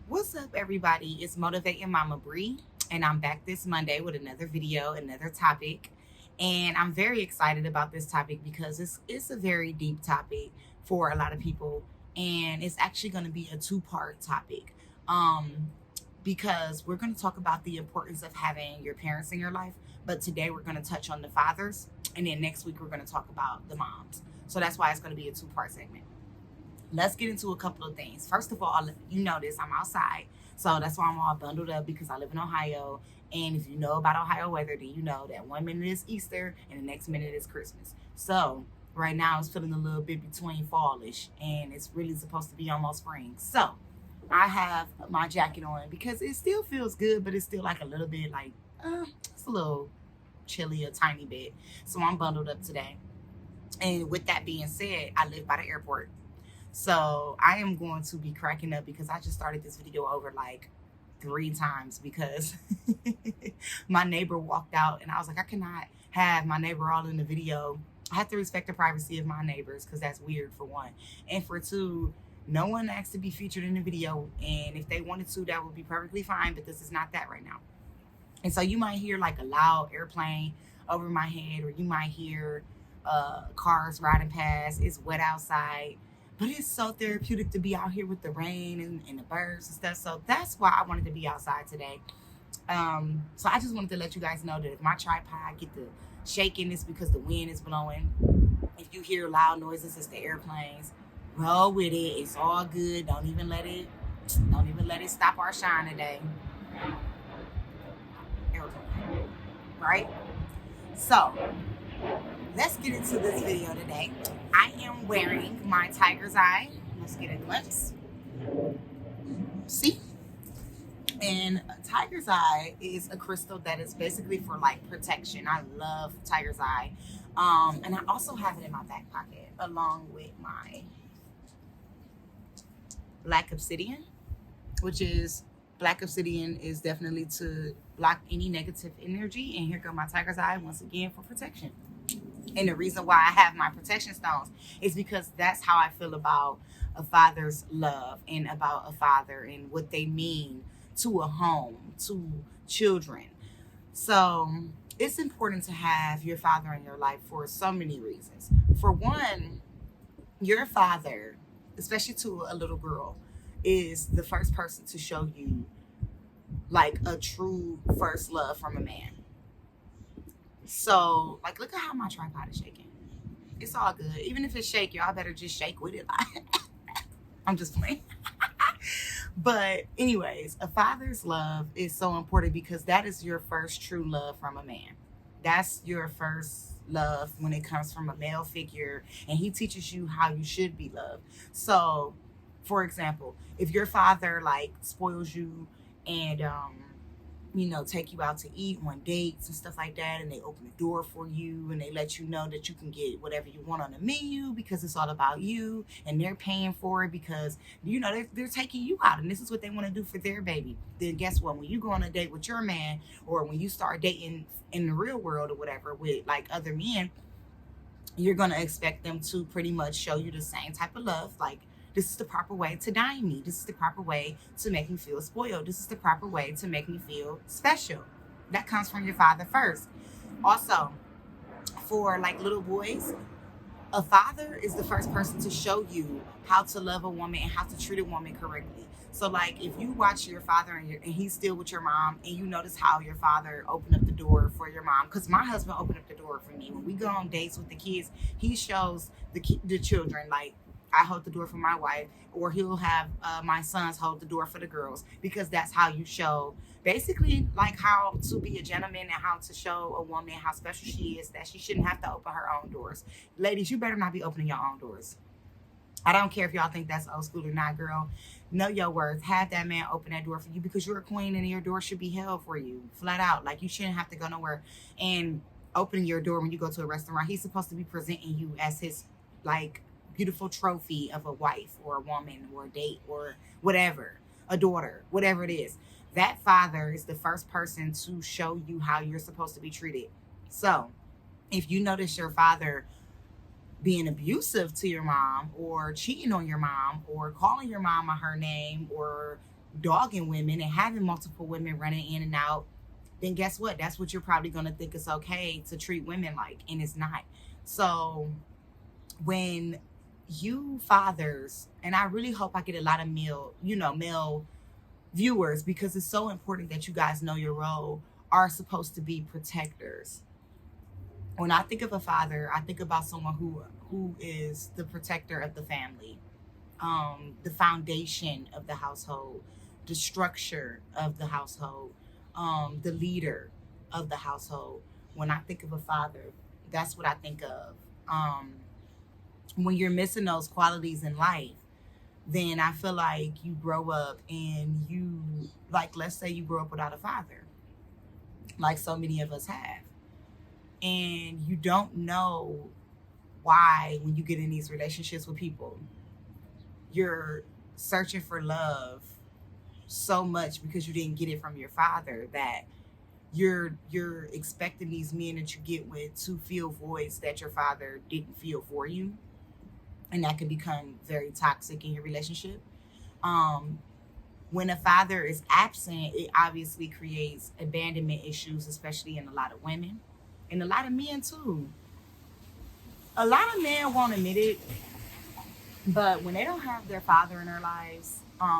What's up, everybody? It's Motivating Mama Bree, and I'm back this Monday with another video, another topic. And I'm very excited about this topic because it's a very deep topic for a lot of people, and it's actually going to be a two-part topic. Um, because we're going to talk about the importance of having your parents in your life, but today we're going to touch on the fathers, and then next week we're going to talk about the moms. So that's why it's going to be a two-part segment. Let's get into a couple of things. First of all, you notice I'm outside. So that's why I'm all bundled up because I live in Ohio. And if you know about Ohio weather, then you know that 1 minute is Easter and the next minute is Christmas. So right now it's feeling a little bit between fallish and it's really supposed to be almost spring. So I have my jacket on because it still feels good, but it's still like a little bit like, it's a little chilly, a tiny bit. So I'm bundled up today. And with that being said, I live by the airport. So I am going to be cracking up because I just started this video over like 3 times because my neighbor walked out and I was like, I cannot have my neighbor all in the video. I have to respect the privacy of my neighbors because that's weird for one. And for two, no one asked to be featured in the video. And if they wanted to, that would be perfectly fine. But this is not that right now. And so you might hear like a loud airplane over my head, or you might hear cars riding past. It's wet outside, but it's so therapeutic to be out here with the rain and the birds and stuff. So that's why I wanted to be outside today. So I just wanted to let you guys know that if my tripod get the shaking, it's because the wind is blowing. If you hear loud noises, it's the airplanes. Roll with it. It's all good. Don't even let it stop our shine today. Airplane, right? So let's get into this video today. I am wearing my tiger's eye. Let's get a glimpse. See? And tiger's eye is a crystal that is basically for like protection. I love tiger's eye. And I also have it in my back pocket along with my black obsidian, which is black obsidian is definitely to block any negative energy. And here go my tiger's eye once again for protection. And the reason why I have my protection stones is because that's how I feel about a father's love and about a father and what they mean to a home, to children. So it's important to have your father in your life for so many reasons. For one, your father, especially to a little girl, is the first person to show you like a true first love from a man. So, like, look at how my tripod is shaking. It's all good. Even if it's shaky, y'all better just shake with it. I'm just playing. But, anyways, a father's love is so important because that is your first true love from a man. That's your first love when it comes from a male figure, and he teaches you how you should be loved. So, for example, if your father like spoils you and take you out to eat on dates and stuff like that, and they open the door for you and they let you know that you can get whatever you want on the menu because it's all about you, and they're paying for it because they're taking you out and this is what they want to do for their baby. Then guess what? When you go on a date with your man, or when you start dating in the real world or whatever with like other men, you're going to expect them to pretty much show you the same type of love. Like, this is the proper way to dine me. This is the proper way to make me feel spoiled. This is the proper way to make me feel special. That comes from your father first. Also, for like little boys, a father is the first person to show you how to love a woman and how to treat a woman correctly. So, like, if you watch your father and he's still with your mom, and you notice how your father opened up the door for your mom, because my husband opened up the door for me. When we go on dates with the kids, he shows the children, like, I hold the door for my wife, or he'll have my sons hold the door for the girls, because that's how you show basically like how to be a gentleman and how to show a woman how special she is, that she shouldn't have to open her own doors. Ladies, you better not be opening your own doors. I don't care if y'all think that's old school or not, girl. Know your worth. Have that man open that door for you because you're a queen and your door should be held for you. Flat out. Like, you shouldn't have to go nowhere. And opening your door when you go to a restaurant, he's supposed to be presenting you as his, like, beautiful trophy of a wife or a woman or a date or whatever, a daughter, whatever it is. That father is the first person to show you how you're supposed to be treated. So if you notice your father being abusive to your mom, or cheating on your mom, or calling your mom on her name, or dogging women and having multiple women running in and out, then guess what? That's what you're probably going to think it's okay to treat women like, and it's not. So when you fathers, and I really hope I get a lot of male viewers, because it's so important that you guys know your role, are supposed to be protectors. When I think of a father, I think about someone who is the protector of the family, the foundation of the household, the structure of the household, the leader of the household. When I think of a father, that's what I think of. When you're missing those qualities in life, then I feel like you grow up and you, like, let's say you grow up without a father, like so many of us have, and you don't know why when you get in these relationships with people, you're searching for love so much because you didn't get it from your father, that you're expecting these men that you get with to fill voids that your father didn't fill for you, and that can become very toxic in your relationship. um when a father is absent, it obviously creates abandonment issues, especially in a lot of women and a lot of men too. A lot of men won't admit it, but when they don't have their father in their lives,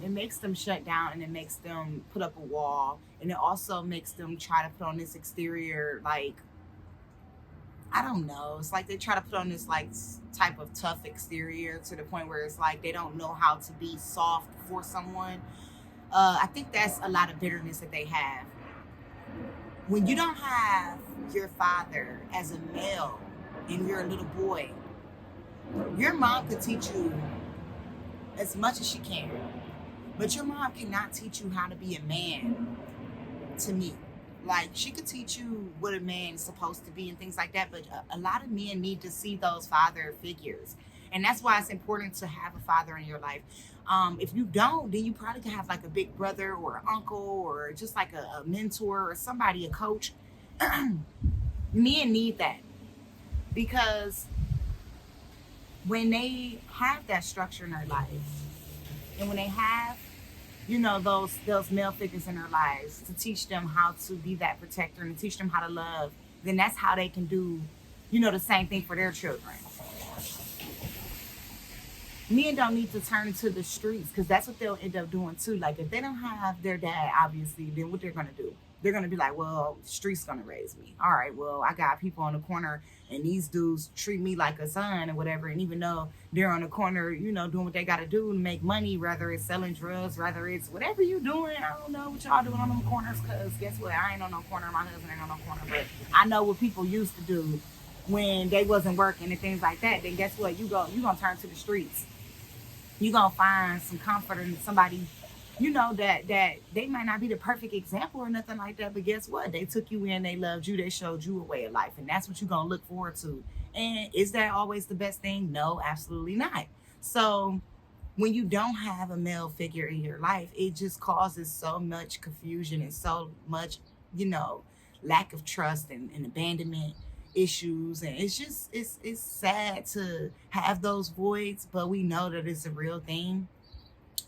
it makes them shut down, and it makes them put up a wall, and it also makes them try to put on this exterior, like, I don't know. It's like they try to put on this like type of tough exterior to the point where it's like they don't know how to be soft for someone. I think that's a lot of bitterness that they have. When you don't have your father as a male and you're a little boy, your mom could teach you as much as she can, but your mom cannot teach you how to be a man, to me. Like, she could teach you what a man is supposed to be and things like that, but a lot of men need to see those father figures. And that's why it's important to have a father in your life. If you don't, then you probably can have like a big brother or an uncle or just like a mentor or somebody, a coach. Men need that, because when they have that structure in their life, and when they have, those male figures in their lives to teach them how to be that protector and to teach them how to love, then that's how they can do, the same thing for their children. Men don't need to turn to the streets, because that's what they'll end up doing too. Like, if they don't have their dad, obviously, then what they're gonna do? They're gonna be like, well, the streets gonna raise me. All right, well, I got people on the corner, and these dudes treat me like a son or whatever. And even though they're on the corner, doing what they gotta do to make money, whether it's selling drugs, whether it's whatever you doing, I don't know what y'all doing on them corners. Cause guess what? I ain't on no corner. My husband ain't on no corner. But I know what people used to do when they wasn't working and things like that. Then guess what? You gonna turn to the streets. You gonna find some comfort in somebody, that they might not be the perfect example or nothing like that, but guess what? They took you in, they loved you, they showed you a way of life, and that's what you're gonna look forward to. And is that always the best thing? No, absolutely not. So when you don't have a male figure in your life, it just causes so much confusion and so much, you know, lack of trust and abandonment issues. And it's sad to have those voids, but we know that it's a real thing.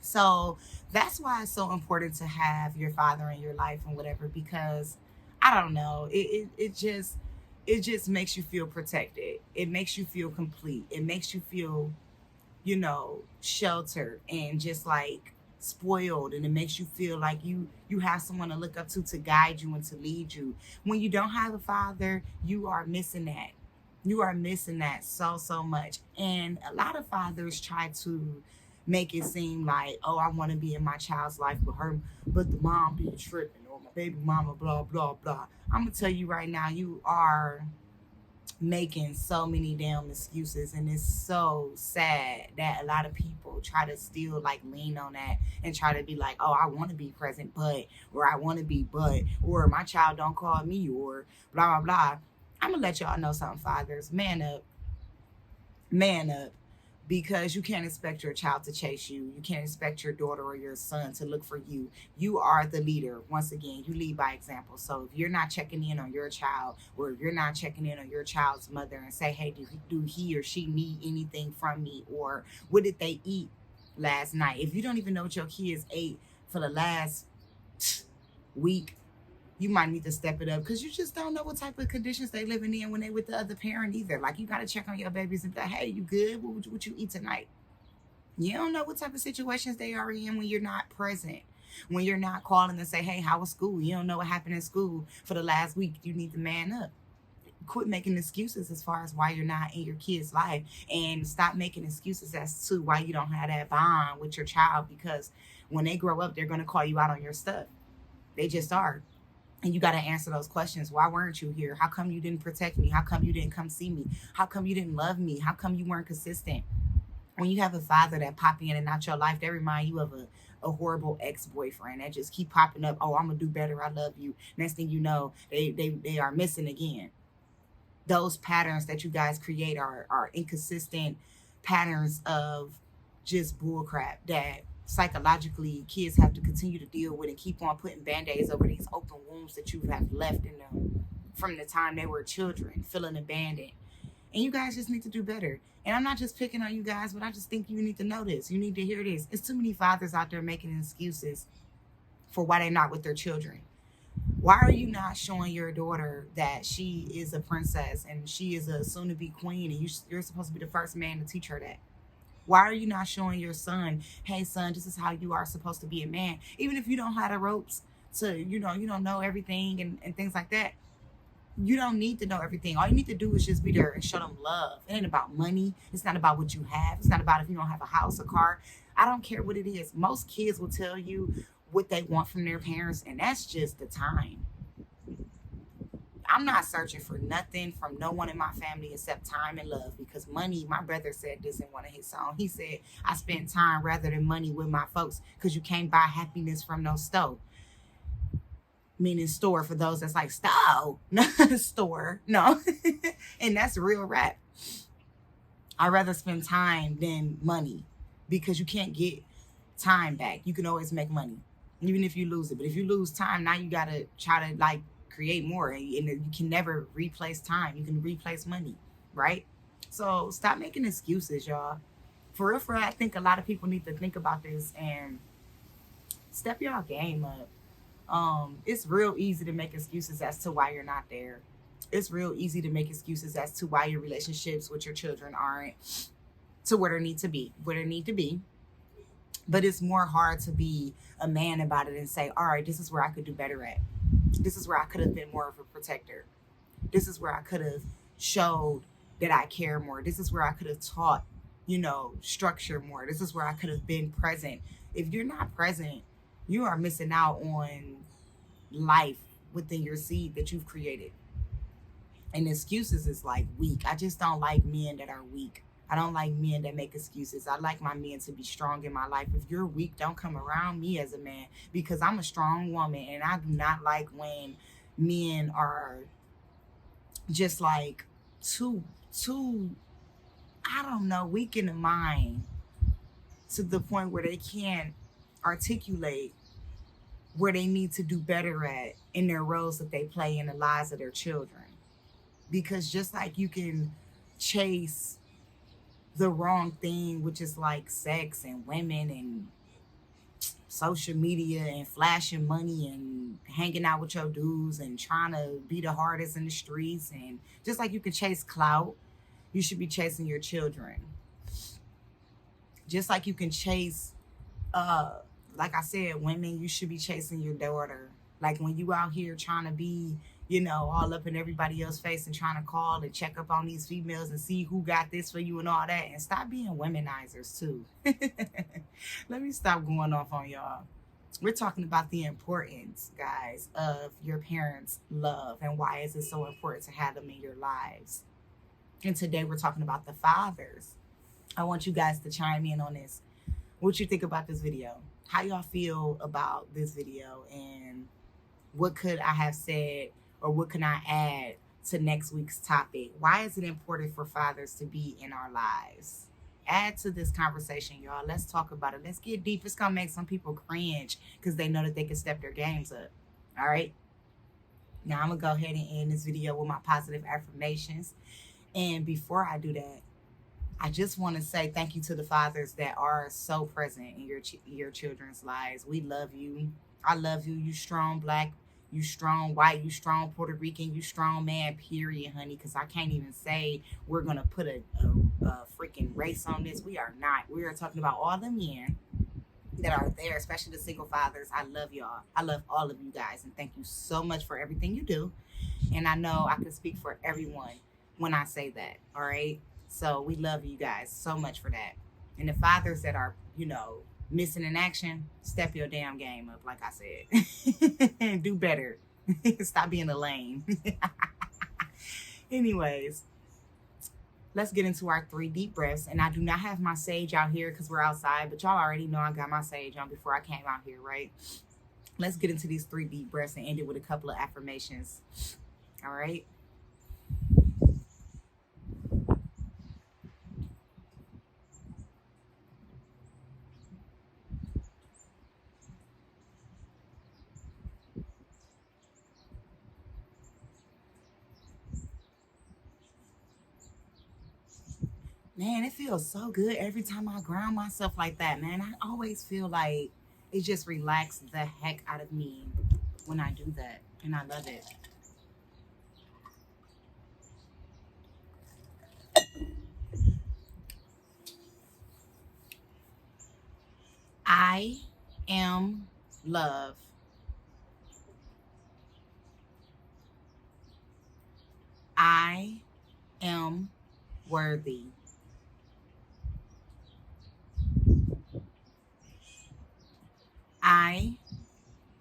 So that's why it's so important to have your father in your life and whatever, because I don't know, it just makes you feel protected. It makes you feel complete. It makes you feel, sheltered and just like spoiled, and it makes you feel like you have someone to look up to guide you and to lead you. When you don't have a father, you are missing that. You are missing that so much. And a lot of fathers try to make it seem like, oh, I want to be in my child's life with her, but the mom be tripping, or my baby mama, blah blah blah. I'm gonna tell you right now, you are making so many damn excuses, and it's so sad that a lot of people try to still like lean on that and try to be like, oh, I want to be present, but, or I want to be, but, or my child don't call me, or blah blah blah. I'm gonna let y'all know something, fathers. Man up. Man up. Because you can't expect your child to chase you. You can't expect your daughter or your son to look for you. You are the leader. Once again, you lead by example. So if you're not checking in on your child, or if you're not checking in on your child's mother and say, hey, do he or she need anything from me? Or what did they eat last night? If you don't even know what your kids ate for the last week, you might need to step it up because you just don't know what type of conditions they living in when they with the other parent either. Like, you got to check on your babies and be like, hey, you good? What you eat tonight? You don't know what type of situations they are in when you're not present. When you're not calling and say, hey, how was school? You don't know what happened in school for the last week. You need to man up. Quit making excuses as far as why you're not in your kid's life, and stop making excuses as to why you don't have that bond with your child, because when they grow up, they're going to call you out on your stuff. They just are. And you got to answer those questions. Why weren't you here? How come you didn't protect me? How come you didn't come see me? How come you didn't love me? How come you weren't consistent? When you have a father that pop in and out your life, they remind you of a horrible ex-boyfriend that just keep popping up. Oh, I'm gonna do better. I love you. Next thing you know, they are missing again. Those patterns that you guys create are inconsistent patterns of just bullcrap that psychologically kids have to continue to deal with and keep on putting band-aids over these open wounds that you have left in them from the time they were children, feeling abandoned. And you guys just need to do better. And I'm not just picking on you guys, but I just think you need to know this. You need to hear this. It's too many fathers out there making excuses for why they're not with their children. Why are you not showing your daughter that she is a princess and she is a soon-to-be queen, and you're supposed to be the first man to teach her that? Why are you not showing your son, hey, son, this is how you are supposed to be a man? Even if you don't have the ropes to, you don't know everything and things like that. You don't need to know everything. All you need to do is just be there and show them love. It ain't about money. It's not about what you have. It's not about if you don't have a house, a car. I don't care what it is. Most kids will tell you what they want from their parents, and that's just the time. I'm not searching for nothing from no one in my family except time and love, because money, my brother said this in one of his songs. He said, I spend time rather than money with my folks, because you can't buy happiness from no stove. Meaning store for those that's like, stove, store, no. And that's real rap. I'd rather spend time than money, because you can't get time back. You can always make money, even if you lose it. But if you lose time, now you got to try to like create more, and you can never replace time. You can replace money, right? So stop making excuses, y'all. For real, I think a lot of people need to think about this and step y'all game up. It's real easy to make excuses as to why you're not there. It's real easy to make excuses as to why your relationships with your children aren't to where they need to be. But it's more hard to be a man about it and say, all right, this is where I could do better at. This is where I could have been more of a protector. This is where I could have showed that I care more. This is where I could have taught, structure more. This is where I could have been present. If you're not present, you are missing out on life within your seed that you've created. And excuses is like weak. I just don't like men that are weak. I don't like men that make excuses. I like my men to be strong in my life. If you're weak, don't come around me as a man, because I'm a strong woman, and I do not like when men are just like too, I don't know, weak in the mind to the point where they can't articulate where they need to do better at in their roles that they play in the lives of their children. Because just like you can chase the wrong thing, which is like sex and women and social media and flashing money and hanging out with your dudes and trying to be the hardest in the streets, and just like you can chase clout, you should be chasing your children. Just like you can chase like I said, women, you should be chasing your daughter. Like when you out here trying to be, all up in everybody else's face and trying to call and check up on these females and see who got this for you and all that. And stop being womenizers too. Let me stop going off on y'all. We're talking about the importance, guys, of your parents' love and why is it so important to have them in your lives. And today we're talking about the fathers. I want you guys to chime in on this. What you think about this video? How y'all feel about this video, and what could I have said, or what can I add to next week's topic? Why is it important for fathers to be in our lives? Add to this conversation, y'all. Let's talk about it. Let's get deep. It's gonna make some people cringe because they know that they can step their games up. All right. Now I'm gonna go ahead and end this video with my positive affirmations. And before I do that, I just want to say thank you to the fathers that are so present in your children's lives. We love you. I love you. You strong black, you strong white, you strong Puerto Rican, you strong man. Period, honey. Because I can't even say we're gonna put a freaking race on this. We are not. We are talking about all the men that are there, especially the single fathers. I love y'all. I love all of you guys, and thank you so much for everything you do. And I know I can speak for everyone when I say that. All right. So we love you guys so much for that. And the fathers that are, missing in action, step your damn game up, like I said. Do better. Stop being a lame. Anyways, let's get into our 3 deep breaths. And I do not have my sage out here because we're outside, but y'all already know I got my sage on before I came out here, right? Let's get into these 3 deep breaths and end it with a couple of affirmations. All right. Man, it feels so good every time I ground myself like that, man. I always feel like it just relaxes the heck out of me when I do that. And I love it. I am love. I am worthy. I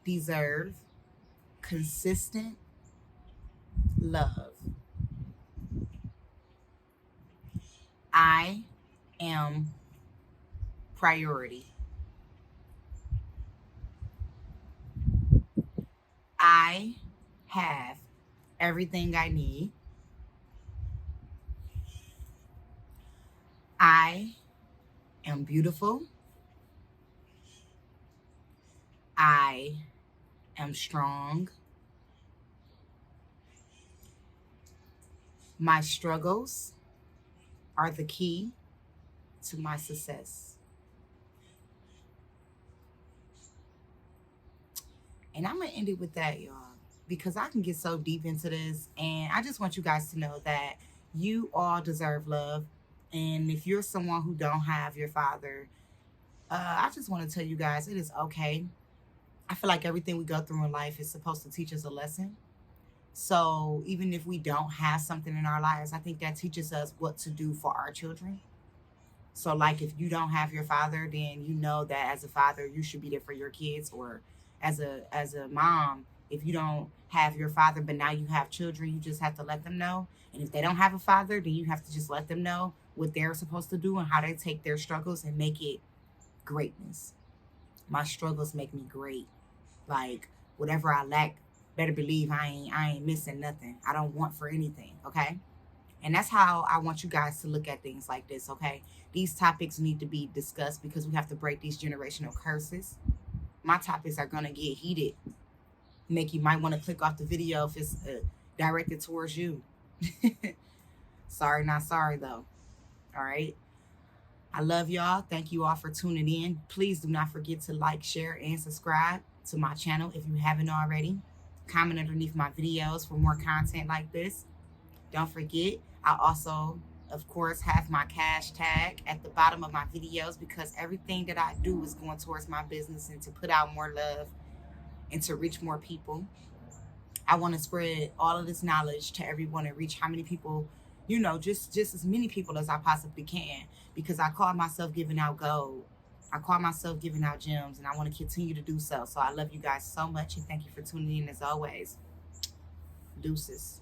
deserve consistent love. I am priority. I have everything I need. I am beautiful. I am strong. My struggles are the key to my success. And I'm going to end it with that, y'all, because I can get so deep into this. And I just want you guys to know that you all deserve love. And if you're someone who don't have your father, I just want to tell you guys it is okay. I feel like everything we go through in life is supposed to teach us a lesson. So even if we don't have something in our lives, I think that teaches us what to do for our children. So like if you don't have your father, then you know that as a father you should be there for your kids, or as a mom, if you don't have your father but now you have children, you just have to let them know. And if they don't have a father, then you have to just let them know what they're supposed to do and how they take their struggles and make it greatness. My struggles make me great. Like whatever I lack, better believe I ain't missing nothing. I don't want for anything, okay? And that's how I want you guys to look at things like this, okay? These topics need to be discussed because we have to break these generational curses. My topics are going to get heated. Make you might want to click off the video if it's directed towards you. Sorry, not sorry, though. All right? I love y'all. Thank you all for tuning in. Please do not forget to like, share, and subscribe to my channel if you haven't already. Comment underneath my videos for more content like this. Don't forget, I also, of course, have my cash tag at the bottom of my videos because everything that I do is going towards my business and to put out more love and to reach more people. I want to spread all of this knowledge to everyone and reach how many people, just as many people as I possibly can, because I call myself giving out gold. I call myself giving out gems, and I want to continue to do so. So I love you guys so much, and thank you for tuning in as always. Deuces.